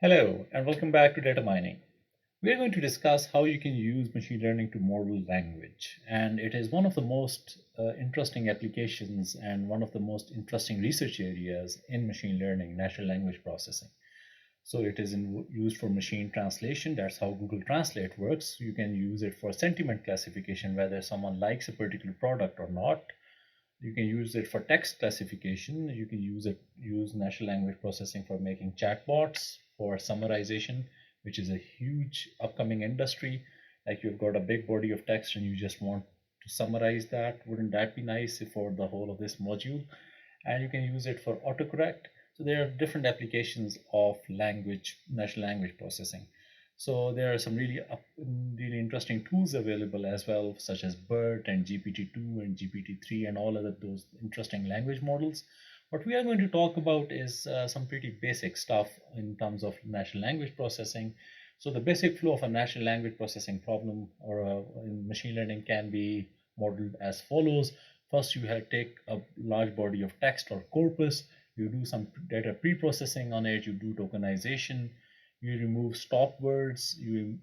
Hello, and welcome back to Data Mining. We are going to discuss how you can use machine learning to model language. And it is one of the most interesting applications and one of the most interesting research areas in machine learning, natural language processing. So it is used for machine translation. That's how Google Translate works. You can use it for sentiment classification, whether someone likes a particular product or not. You can use it for text classification. You can use natural language processing for making chatbots, for summarization, which is a huge upcoming industry. Like you've got a big body of text and you just want to summarize that. Wouldn't that be nice for the whole of this module? And you can use it for autocorrect. So there are different applications of natural language processing. So there are some really interesting tools available as well, such as BERT and GPT-2 and GPT-3 and all other those interesting language models. What we are going to talk about is some pretty basic stuff in terms of natural language processing. So the basic flow of a natural language processing problem or in machine learning can be modeled as follows. First, you have take a large body of text or corpus. You do some data pre-processing on it. You do tokenization. You remove stop words. You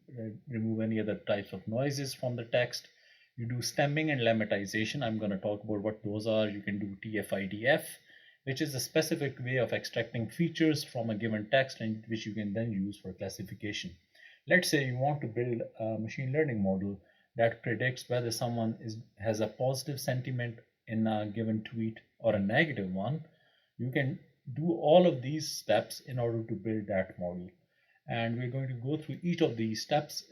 remove any other types of noises from the text. You do stemming and lemmatization. I'm going to talk about what those are. You can do TF-IDF, which is a specific way of extracting features from a given text and which you can then use for classification. Let's say you want to build a machine learning model that predicts whether has a positive sentiment in a given tweet or a negative one. You can do all of these steps in order to build that model. And we're going to go through each of these steps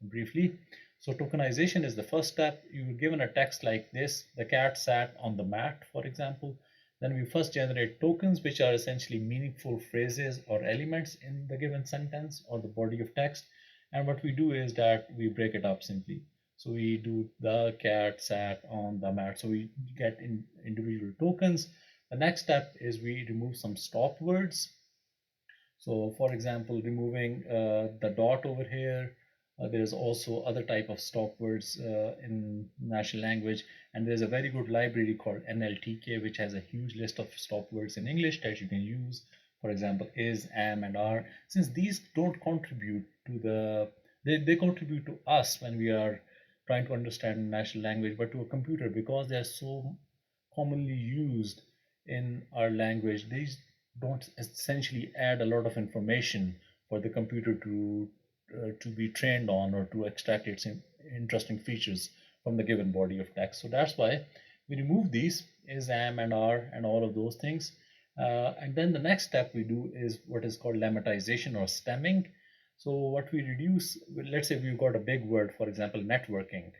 briefly. So tokenization is the first step. You're given a text like this: the cat sat on the mat, for example. Then we first generate tokens, which are essentially meaningful phrases or elements in the given sentence or the body of text. And what we do is that we break it up simply. So we do the cat sat on the mat. So we get individual tokens. The next step is we remove some stop words. So for example, removing the dot over here. There's also other type of stop words in natural language, and there's a very good library called NLTK, which has a huge list of stop words in English that you can use. For example, is, am, and are. Since these don't contribute to they contribute to us when we are trying to understand natural language, but to a computer, because they're so commonly used in our language, these don't essentially add a lot of information for the computer to be trained on or to extract its interesting features from the given body of text. So that's why we remove these is, am, and are, and all of those things. And then the next step we do is what is called lemmatization or stemming. So what we reduce, let's say we've got a big word, for example, networking.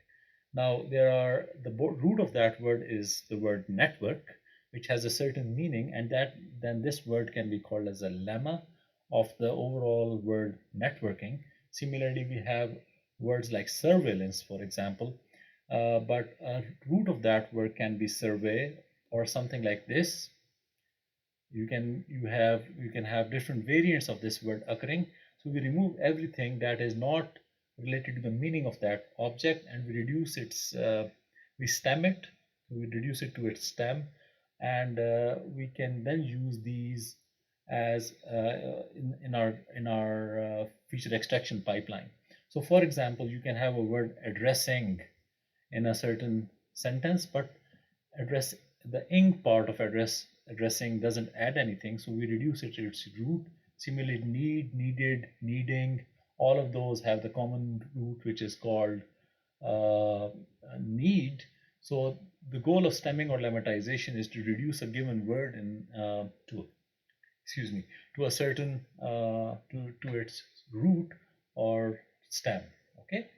Now the root of that word is the word network, which has a certain meaning, and that then this word can be called as a lemma of the overall word networking. Similarly, we have words like surveillance, for example, but a root of that word can be survey or something like this. You can have different variants of this word occurring. So we remove everything that is not related to the meaning of that object, and we stem it. So we reduce it to its stem, and we can then use these as in our feature extraction pipeline. So for example, you can have a word addressing in a certain sentence, but address the ing part of addressing doesn't add anything, so we reduce it to its root. Similarly, need, needed, needing, all of those have the common root, which is called need. So the goal of stemming or lemmatization is to reduce a given word to excuse me to a certain to its root or stem. Okay.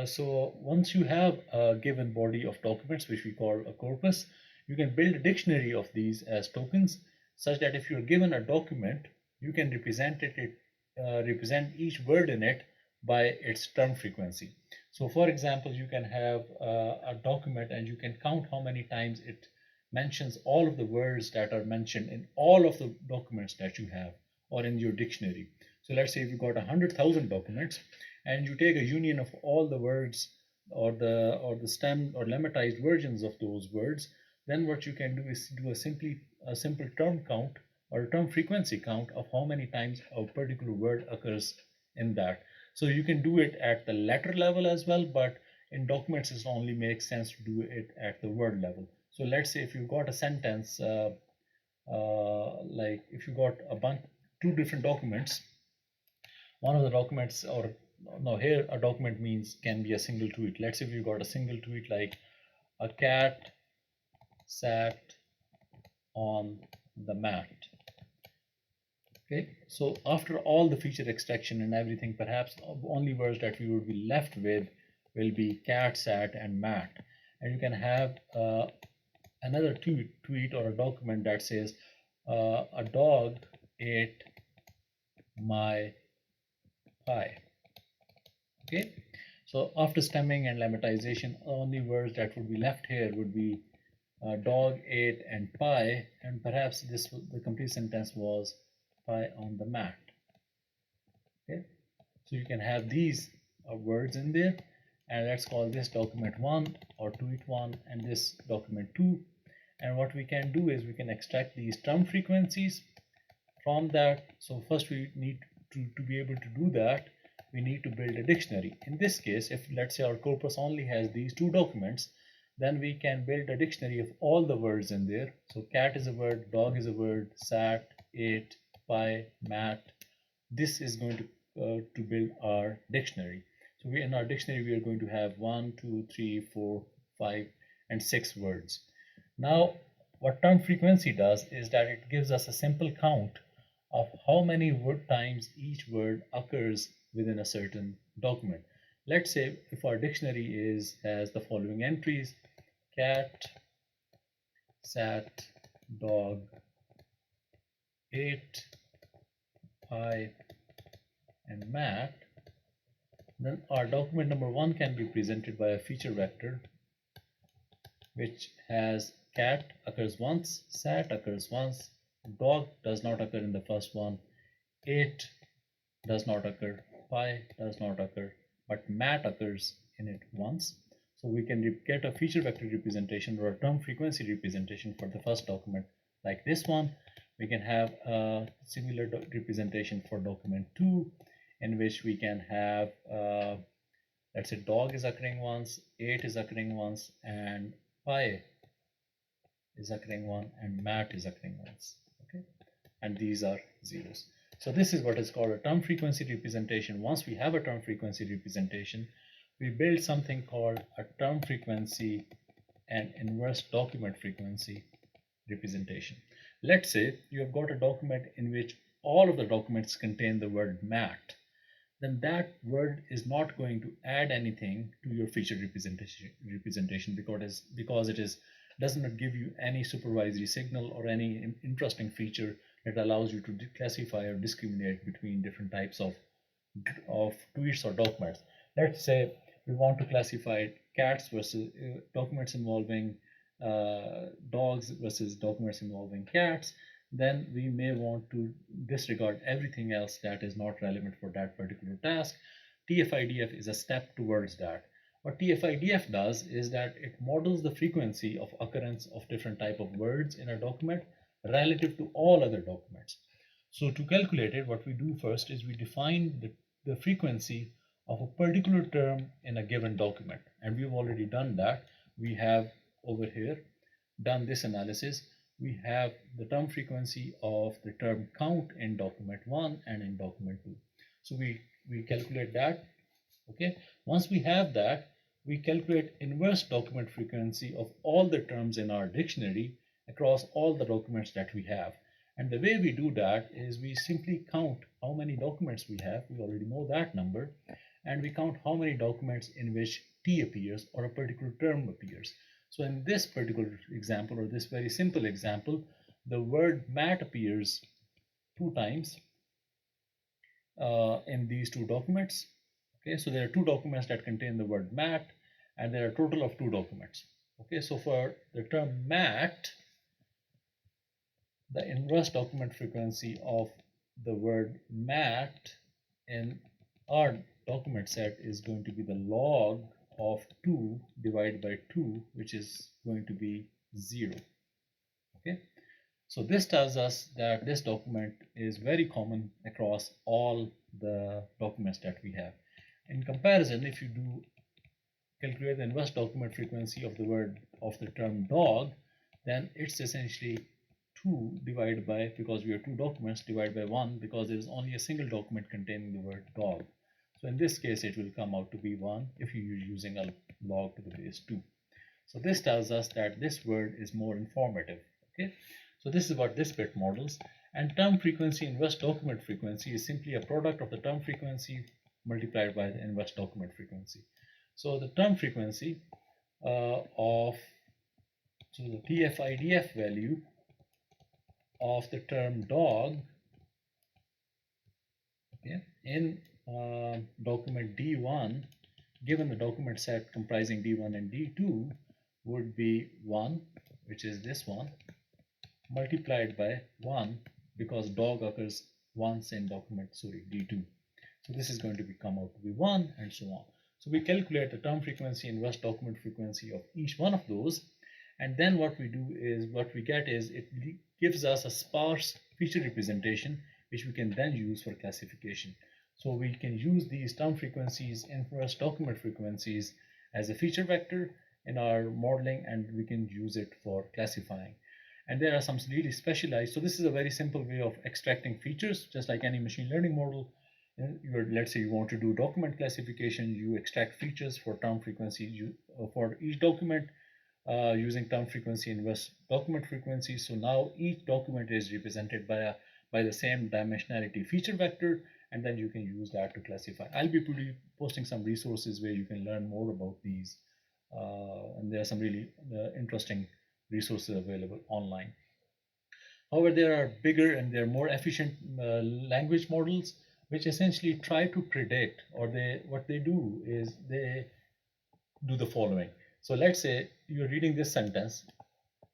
So once you have a given body of documents, which we call a corpus, you can build a dictionary of these as tokens, such that if you're given a document, you can represent each word in it by its term frequency. So for example, you can have a document and you can count how many times it mentions all of the words that are mentioned in all of the documents that you have or in your dictionary. So let's say you've got 100,000 documents and you take a union of all the words or the stem or lemmatized versions of those words, then what you can do is do a simple term count or a term frequency count of how many times a particular word occurs in that. So you can do it at the letter level as well, but in documents it only makes sense to do it at the word level. So let's say if you've got a sentence, like if you got a bunch, two different documents, one of the documents, or no, here a document means can be a single tweet. Let's say if you got a single tweet like a cat sat on the mat. Okay, so after all the feature extraction and everything, perhaps the only words that we would be left with will be cat, sat, and mat. And you can have another tweet or a document that says a dog ate my pie. Okay, so after stemming and lemmatization, only words that would be left here would be dog ate and pie, and perhaps the complete sentence was pie on the mat. Okay, so you can have these words in there, and let's call this document 1 or tweet 1 and this document 2. And what we can do is we can extract these term frequencies from that. So first we need to be able to do that, we need to build a dictionary. In this case, if let's say our corpus only has these two documents, then we can build a dictionary of all the words in there. So cat is a word, dog is a word, sat, ate, pie, mat. This is going to build our dictionary. So in our dictionary we are going to have 1, 2, 3, 4, 5, and 6 words. Now what term frequency does is that it gives us a simple count of how many word times each word occurs within a certain document. Let's say if our dictionary has the following entries: cat, sat, dog, ate, pie, and mat, then our document number 1 can be presented by a feature vector which has cat occurs once, sat occurs once, dog does not occur in the first one, ate does not occur, pie does not occur, but mat occurs in it once. So we can get a feature vector representation or a term frequency representation for the first document like this one. We can have a similar representation for document 2, in which we can have let's say dog is occurring once, ate is occurring once, and pie is occurring once, and mat is occurring once. Okay, and these are zeros. So this is what is called a term frequency representation. Once we have a term frequency representation, we build something called a term frequency and inverse document frequency representation. Let's say you have got a document in which all of the documents contain the word mat. Then that word is not going to add anything to your feature representation because it does not give you any supervisory signal or any interesting feature that allows you to classify or discriminate between different types of tweets or documents. Let's say we want to classify cats versus documents involving dogs versus documents involving cats. Then we may want to disregard everything else that is not relevant for that particular task. TF-IDF is a step towards that. What TF-IDF does is that it models the frequency of occurrence of different type of words in a document relative to all other documents. So to calculate it, what we do first is we define the frequency of a particular term in a given document. And we've already done that. We have over here done this analysis. We have the term frequency of the term count in document 1 and in document 2. So we calculate that. Okay, once we have that, we calculate inverse document frequency of all the terms in our dictionary across all the documents that we have. And the way we do that is we simply count how many documents we have. We already know that number. And we count how many documents in which T appears or a particular term appears. So in this particular example, or this very simple example, the word mat appears 2 times in these 2 documents. Okay, so there are 2 documents that contain the word mat, and there are a total of 2 documents. Okay, so for the term mat, the inverse document frequency of the word mat in our document set is going to be the log of 2 divided by 2, which is going to be 0. Okay, So this tells us that this document is very common across all the documents that we have. In comparison, if you do calculate the inverse document frequency of the word of the term dog, then it's essentially 2 divided by, because we have two documents, divided by 1 because there is only a single document containing the word dog. So in this case, it will come out to be 1 if you're using a log to the base 2. So this tells us that this word is more informative. Okay, so this is what this bit models. And term frequency inverse document frequency is simply a product of the term frequency multiplied by the inverse document frequency. So the term frequency of so the TF-IDF value of the term dog, okay, in document D1, given the document set comprising D1 and D2, would be 1, which is this one, multiplied by 1 because dog occurs once in document D2. So this is going to come out to be 1 and so on. So we calculate the term frequency inverse document frequency of each one of those, and then what we do is what we get is it gives us a sparse feature representation which we can then use for classification. So we can use these term frequencies inverse document frequencies as a feature vector in our modeling, and we can use it for classifying. And there are some really specialized, so this is a very simple way of extracting features, just like any machine learning model. Let's say you want to do document classification, you extract features for term frequency for each document using term frequency inverse document frequency. So now each document is represented by the same dimensionality feature vector, and then you can use that to classify. I'll be posting some resources where you can learn more about these, and there are some really interesting resources available online. However, there are bigger and they're more efficient language models which essentially try to predict, or what they do is they do the following. So let's say you're reading this sentence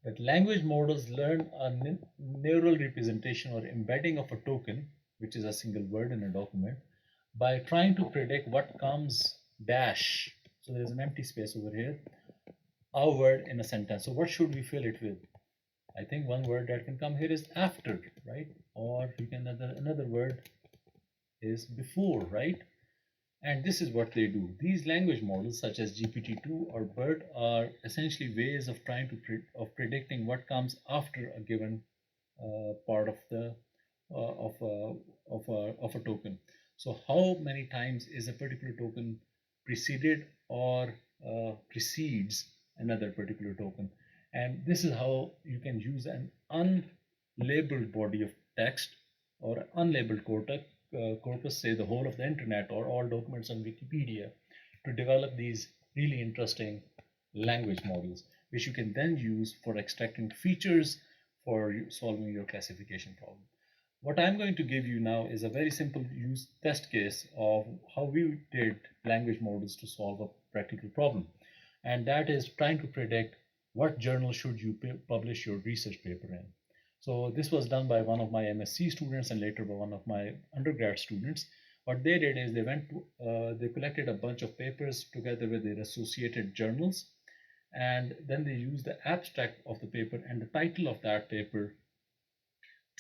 that language models learn a neural representation or embedding of a token, which is a single word in a document, by trying to predict what comes dash. So there's an empty space over here, a word in a sentence. So what should we fill it with? I think one word that can come here is after, right? Or you can another word is before, right? And this is what they do. These language models, such as GPT-2 or BERT, are essentially ways of trying to predicting what comes after a given part of the of a token. So, how many times is a particular token preceded or precedes another particular token? And this is how you can use an unlabeled body of text or unlabeled corpus, say the whole of the internet or all documents on Wikipedia, to develop these really interesting language models, which you can then use for extracting features for solving your classification problem. What I'm going to give you now is a very simple use test case of how we did language models to solve a practical problem. And that is trying to predict what journal should you publish your research paper in. So this was done by one of my MSc students and later by one of my undergrad students. What they did is they collected a bunch of papers together with their associated journals, and then they used the abstract of the paper and the title of that paper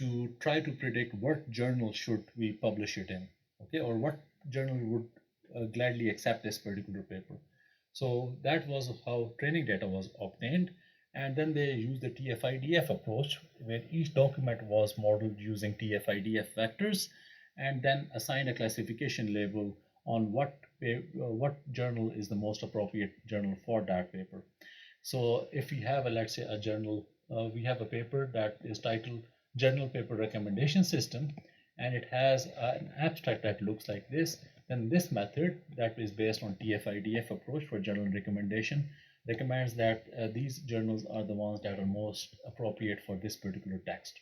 to try to predict what journal should we publish it in, okay, or what journal would gladly accept this particular paper. So that was how training data was obtained. And then they used the TF-IDF approach, where each document was modeled using TF-IDF vectors, and then assigned a classification label on what journal is the most appropriate journal for that paper. So if we have let's say a journal, we have a paper that is titled Journal Paper Recommendation System, and it has an abstract that looks like this, then this method that is based on TF-IDF approach for journal recommendation recommends that these journals are the ones that are most appropriate for this particular text.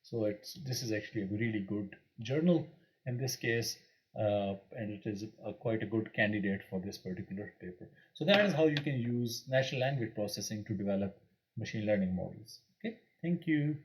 So this is actually a really good journal in this case, and it is quite a good candidate for this particular paper. So that is how you can use natural language processing to develop machine learning models. Okay, thank you.